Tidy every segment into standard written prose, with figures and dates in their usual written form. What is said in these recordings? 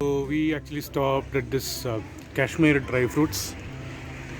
So we actually stopped at this Kashmir dry fruits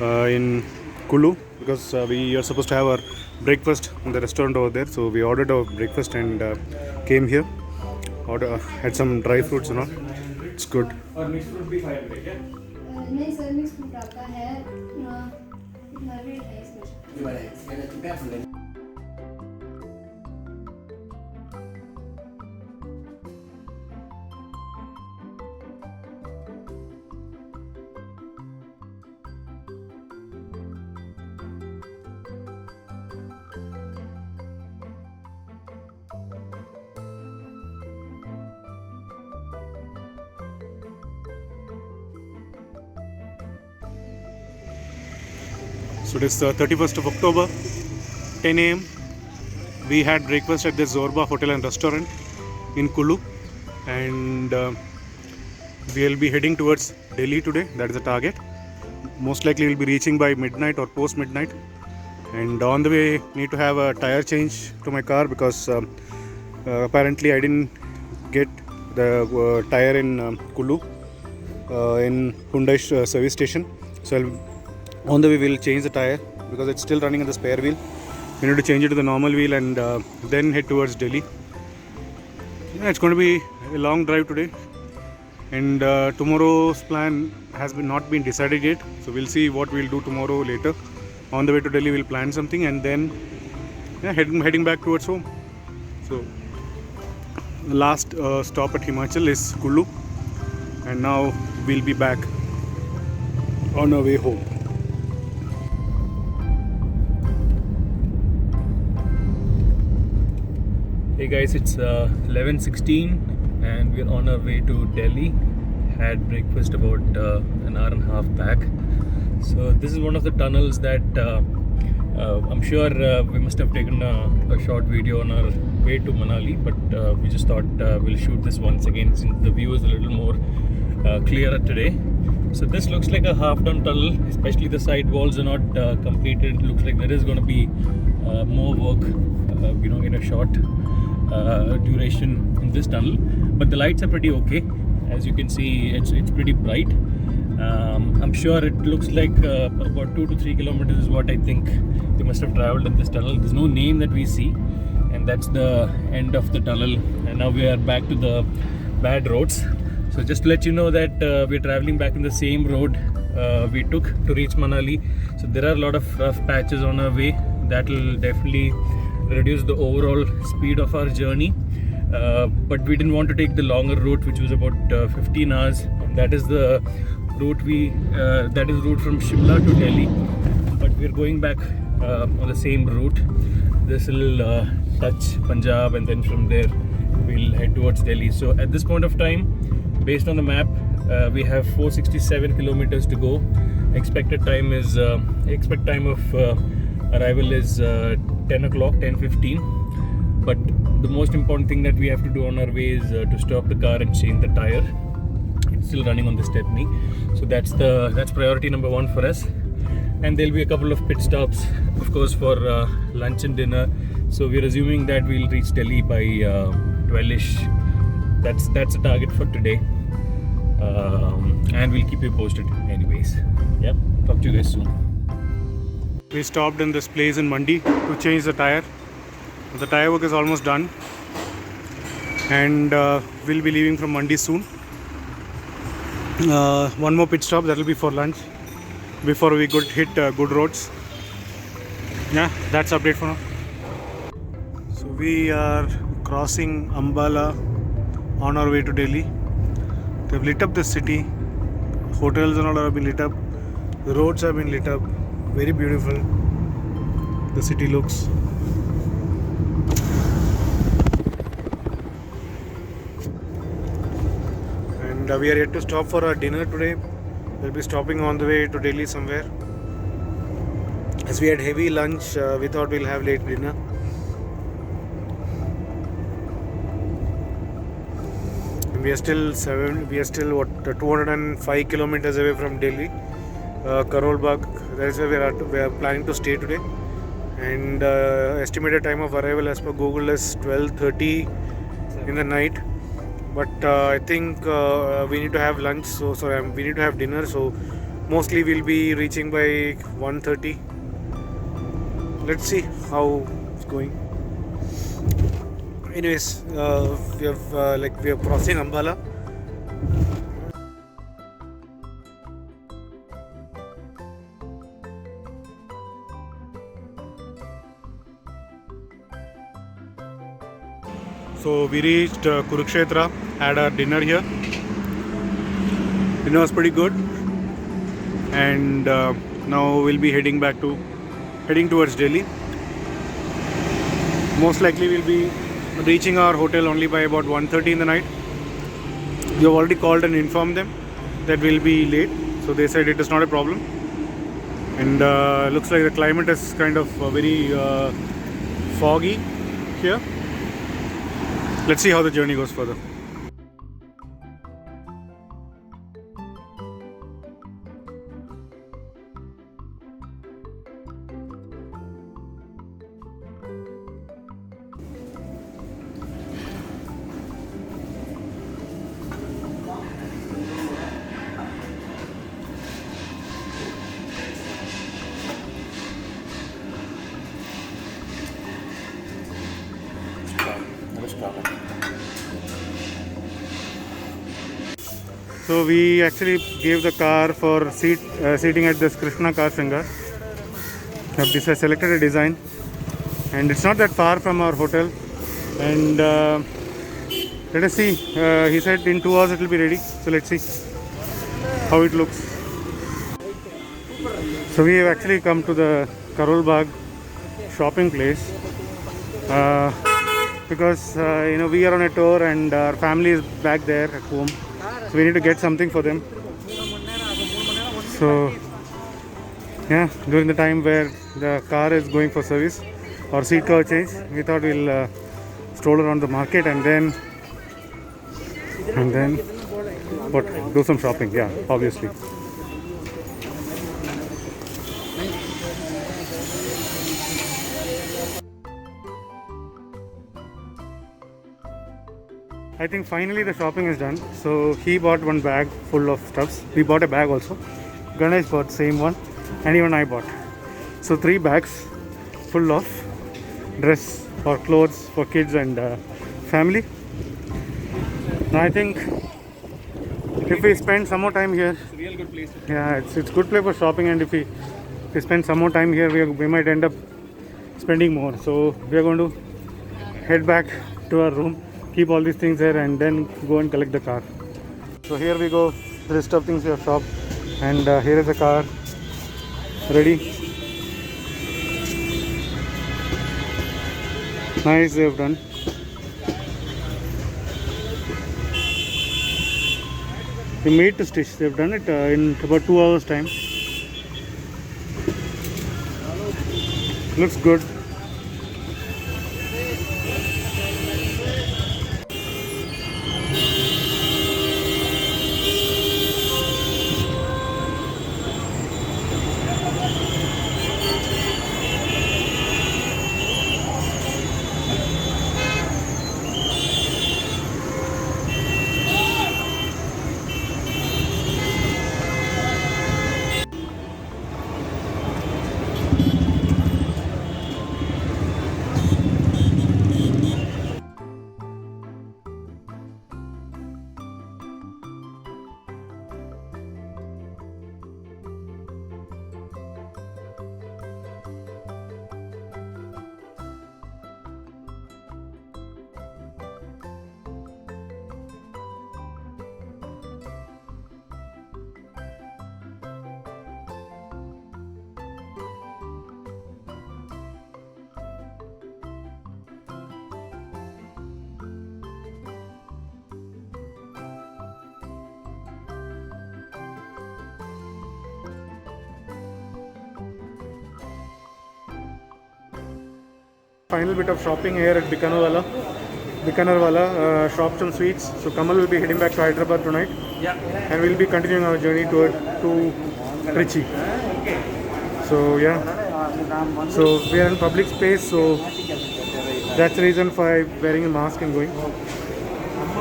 in Kulu because we are supposed to have our breakfast in the restaurant over there. So we ordered our breakfast and came here. Had some dry fruits and all. It's good. नहीं sir mix fruit आता है इतना rate है इसमें So it is 31st of October, 10 a.m. We had breakfast at the Zorba Hotel and Restaurant in Kulu, and we will be heading towards Delhi today. That is the target. Most likely we'll be reaching by midnight or post midnight. And on the way, need to have a tire change to my car because apparently I didn't get the tire in Kulu in Hyundai service station. So on the way we'll change the tire because it's still running on the spare wheel. We need to change it to the normal wheel and then head towards Delhi. Yeah, it's going to be a long drive today, and tomorrow's plan has not been decided yet. So we'll see what we'll do tomorrow later. On the way to Delhi we'll plan something and then heading back towards home. So the last stop at Himachal is Kulu, and now we'll be back on our way home. Hey guys, it's 11:16 and we're on our way to Delhi. Had breakfast about an hour and a half back. So this is one of the tunnels that I'm sure we must have taken a short video on our way to Manali, but we just thought we'll shoot this once again since the view is a little more clearer today. So this looks like a half-done tunnel, especially the side walls are not completed. It looks like there is going to be more work, in a short duration in this tunnel, but the lights are pretty okay. As you can see, it's pretty bright. I'm sure it looks like about 2 to 3 kilometers is what I think they must have traveled in this tunnel. There's no name that we see, and that's the end of the tunnel. And now we are back to the bad roads. So just to let you know that we're traveling back in the same road we took to reach Manali. So there are a lot of rough patches on our way. That will definitely reduce the overall speed of our journey, but we didn't want to take the longer route, which was about 15 hours. That is the route route from Shimla to Delhi, but we're going back on the same route. This will touch Punjab, and then from there we'll head towards Delhi. So at this point of time, based on the map, we have 467 kilometers to go. Expect time of arrival is 10 o'clock, 10:15. But the most important thing that we have to do on our way is to stop the car and change the tire. It's still running on the stepney, so that's priority number one for us. And there'll be a couple of pit stops, of course, for lunch and dinner. So we're assuming that we'll reach Delhi by 12ish. That's the target for today, and we'll keep you posted anyways. Yep, talk to you guys soon. We stopped in this place in Mandi to change the tire. The tire work is almost done, and we'll be leaving from Mandi soon. One more pit stop, that will be for lunch before we could hit good roads. Yeah, that's update for now. So we are crossing Ambala on our way to Delhi. They've lit up the city. Hotels and all have been lit up. The roads have been lit up. Very beautiful the city looks. And we are yet to stop for our dinner today. We'll be stopping on the way to Delhi somewhere. As we had heavy lunch, we thought we'll have late dinner. And we are still 205 kilometers away from Delhi. Karol Bagh, that is where we are planning to stay today, and estimated time of arrival as per Google is 12:30 in the night. but I think we need to have lunch. So sorry, we need to have dinner. So mostly we'll be reaching by 1:30. Let's see how it's going. Anyways, we are crossing Ambala. So we reached Kurukshetra, had our dinner here. Dinner was pretty good, and now we'll be heading towards Delhi. Most likely we'll be reaching our hotel only by about 1:30 in the night. We have already called and informed them that we'll be late, so they said it is not a problem. And looks like the climate is kind of very foggy here. Let's see how the journey goes further. So we actually gave the car for seating at this Krishna Car Shringar. I've selected a design, and it's not that far from our hotel. And let us see. He said in 2 hours it will be ready. So let's see how it looks. So we have actually come to the Karol Bagh shopping place because we are on a tour and our family is back there at home. So we need to get something for them. So yeah, during the time where the car is going for service or seat cover change, we thought we'll stroll around the market and then do some shopping. Yeah, obviously. I think finally the shopping is done. So he bought one bag full of stuffs. We bought a bag also. Ganesh bought same one, and even I bought. So 3 bags full of dress or clothes for kids and family. Now I think if we spend some more time here, It's a real good place. yeah, it's good place for shopping, and if we spend some more time here, we might end up spending more. So we are going to head back to our room, keep all these things there, and then go and collect the car. So here we go, the rest of things we have shopped, and here is the car ready. Nice, they have done. They made to stitch. They have done it in about 2 hours time. Looks good. Final bit of shopping here at Bikanerwala Shops and Sweets. So Kamal will be heading back to Hyderabad tonight. Yeah. And we'll be continuing our journey to Trichy. So yeah. So we are in public space, so that's the reason for wearing a mask and going.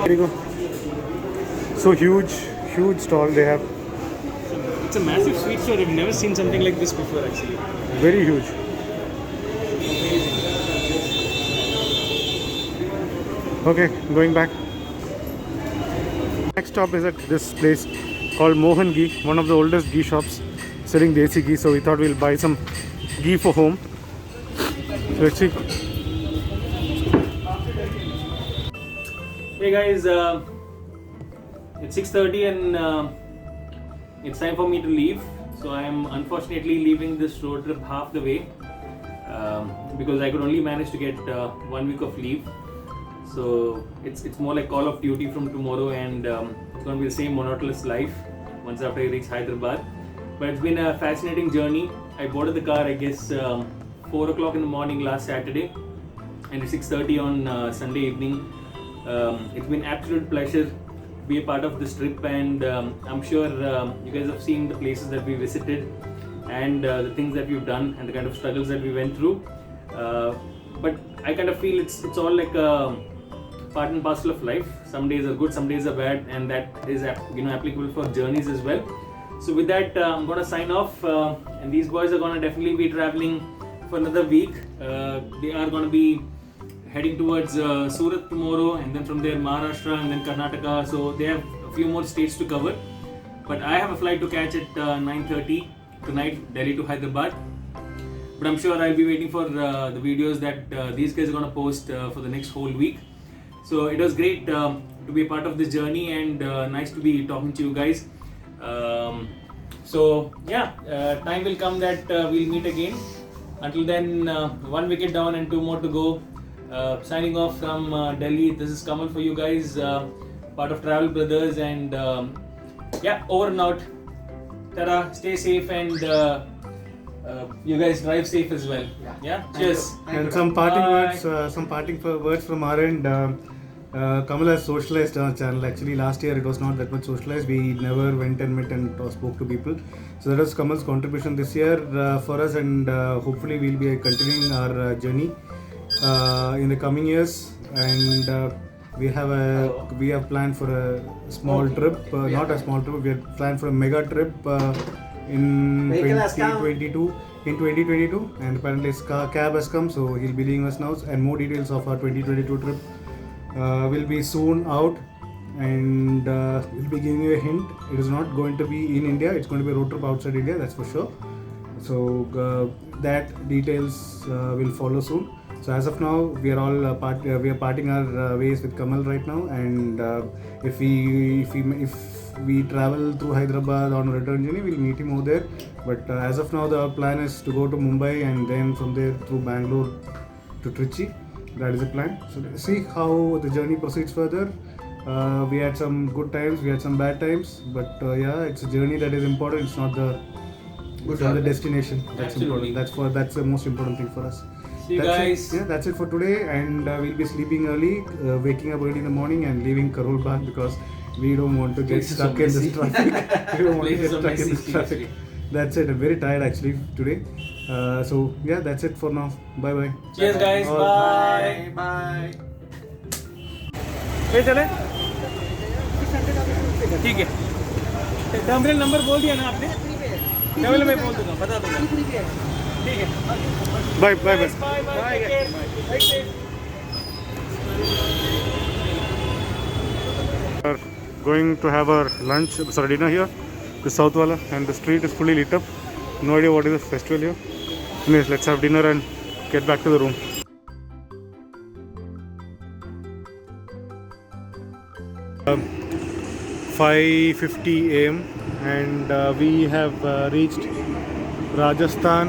Here you go. So huge stall they have. It's a massive sweet store. I've never seen something like this before actually. Very huge. Okay, going back. Next stop is at this place called Mohan Ghee, one of the oldest ghee shops selling desi ghee. So we thought we'll buy some ghee for home. So let's see. Hey guys, it's 6:30 and it's time for me to leave. So I am unfortunately leaving this road trip half the way because I could only manage to get 1 week of leave. So it's more like call of duty from tomorrow, and it's going to be the same monotonous life once after I reach Hyderabad. But it's been a fascinating journey. I boarded the car I guess 4 o'clock in the morning last Saturday, and it's 6:30 on Sunday evening. It's been absolute pleasure to be a part of this trip, and I'm sure you guys have seen the places that we visited and the things that we've done and the kind of struggles that we went through. But I kind of feel it's all like a part and parcel of life. Some days are good, some days are bad, and that is applicable for journeys as well. So with that, I'm gonna sign off, and these boys are gonna definitely be traveling for another week. They are gonna be heading towards Surat tomorrow, and then from there Maharashtra and then Karnataka. So they have a few more states to cover. But I have a flight to catch at 9:30 tonight, Delhi to Hyderabad. But I'm sure I'll be waiting for the videos that these guys are gonna post for the next whole week. So it was great to be a part of this journey, and nice to be talking to you guys. Time will come that we'll meet again. Until then, 1 wicket down and 2 more to go. Signing off from Delhi. This is Kamal for you guys, part of Travel Brothers, and over and out. Tara, stay safe, and you guys drive safe as well. Yeah. Cheers. And some parting words from our end. Kamal has socialized our channel. Actually, last year it was not that much socialized. We never went and met and spoke to people. So that was Kamal's contribution this year for us, and hopefully we'll be continuing our journey in the coming years. And we have planned for a small trip, not a small trip. We have planned for a mega trip in 2022, and apparently his cab has come, so he'll be leaving us now. And more details of our 2022 trip will be soon out, and we'll be giving you a hint. It is not going to be in India, it's going to be a road trip outside India, that's for sure. So that details will follow soon. So as of now, we are all parting our ways with Kamal right now, and if we travel through Hyderabad on a return journey, we'll meet him over there. But as of now, the plan is to go to Mumbai, and then from there through Bangalore to Trichy. That is the plan. So let's see how the journey proceeds further. We had some good times, we had some bad times, but it's a journey that is important. It's not the destination that's Absolutely. important. That's the most important thing for us. See you That's guys. it. That's it for today, and we'll be sleeping early, waking up early in the morning, and leaving Karol Bagh because we don't want to get Places stuck are in this messy. traffic. We don't want to get Places are stuck in messy, this traffic. seriously. That's it. I'm very tired actually today. That's it for now. Bye bye. Cheers, guys. Bye. Bye. ले चले ठीक है thumbnail number बोल दिया ना आपने double मैं बोल दूंगा बता दूंगा ठीक है Bye bye bye. Bye bye We are going to have our dinner here, the South Wala, and the street is fully lit up. No idea what is the festival here. Anyways, let's have dinner and get back to the room. 5:50 a.m. and we have reached Rajasthan